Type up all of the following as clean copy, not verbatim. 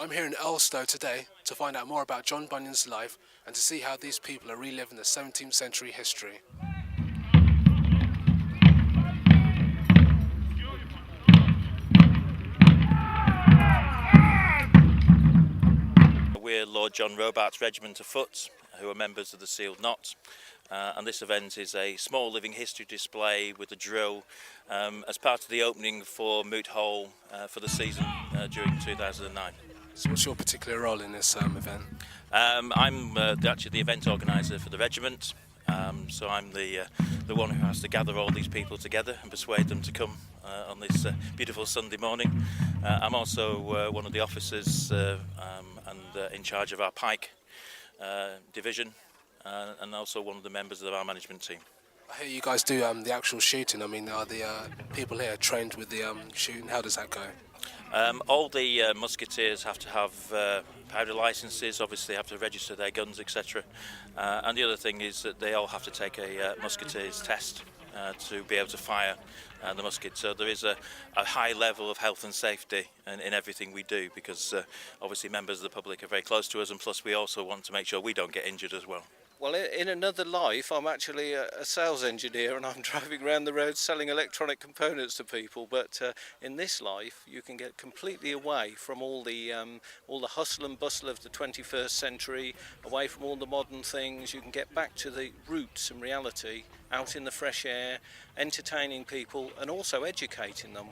I'm here in Elstow today to find out more about John Bunyan's life and to see how these people are reliving the 17th century history. We're Lord John Robarts' Regiment of Foot, who are members of the Sealed Knot, and this event is a small living history display with a drill as part of the opening for Moot Hole for the season during 2009. So what's your particular role in this event? I'm actually the event organiser for the regiment, so I'm the one who has to gather all these people together and persuade them to come on this beautiful Sunday morning. I'm also one of the officers and in charge of our pike division, and also one of the members of our management team. I hear you guys do the actual shooting. I mean, are the people here trained with the shooting? How does that go? All the musketeers have to have powder licences, obviously have to register their guns, etc. And the other thing is that they all have to take a musketeer's test to be able to fire the musket. So there is a high level of health and safety in everything we do, because obviously members of the public are very close to us, and plus we also want to make sure we don't get injured as well. Well, in another life, I'm actually a sales engineer, and I'm driving around the road selling electronic components to people. But in this life, you can get completely away from all the hustle and bustle of the 21st century, away from all the modern things. You can get back to the roots and reality, out in the fresh air, entertaining people, and also educating them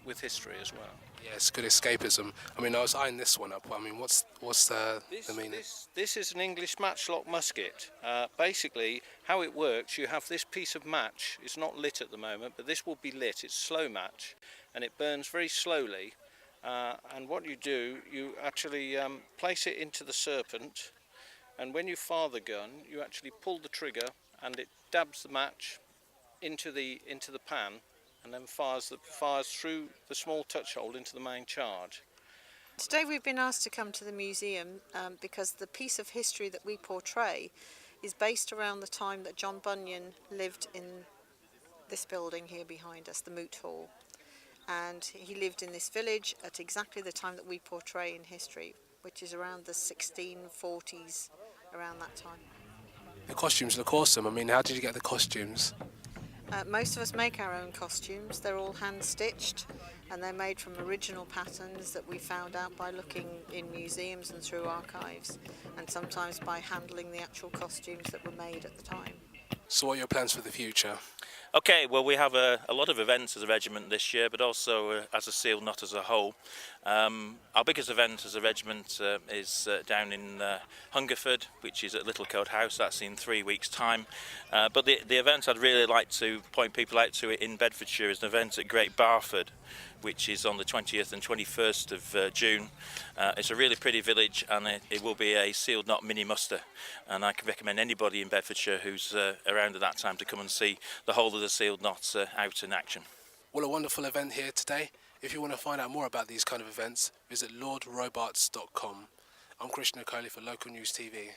with history as well. Yeah, it's good escapism. I mean, I was eyeing this one up. I mean, what's the meaning? This is an English matchlock musket. Basically, how it works, you have this piece of match. It's not lit at the moment, but this will be lit. It's slow match, and it burns very slowly. And what you do, you actually place it into the serpent, and when you fire the gun, you actually pull the trigger, and it dabs the match into the pan, and then fires through the small touch hole into the main charge. Today we've been asked to come to the museum because the piece of history that we portray is based around the time that John Bunyan lived in this building here behind us, the Moot Hall. And he lived in this village at exactly the time that we portray in history, which is around the 1640s, around that time. The costumes look awesome. I mean, how did you get the costumes? Most of us make our own costumes. They're all hand-stitched, and they're made from original patterns that we found out by looking in museums and through archives, and sometimes by handling the actual costumes that were made at the time. So what are your plans for the future? Okay, well, we have a lot of events as a regiment this year, but also as a Sealed Knot as a whole. Our biggest event as a regiment is down in Hungerford, which is at Littlecote House. That's in 3 weeks' time. But the event I'd really like to point people out to in Bedfordshire is an event at Great Barford, which is on the 20th and 21st of June. It's a really pretty village, and it will be a Sealed Knot mini muster, and I can recommend anybody in Bedfordshire who's around at that time to come and see the whole of the Sealed Knot out in action. Well, a wonderful event here today. If you want to find out more about these kind of events, visit lordrobarts.com. I'm Krishna Kohli for Local News TV.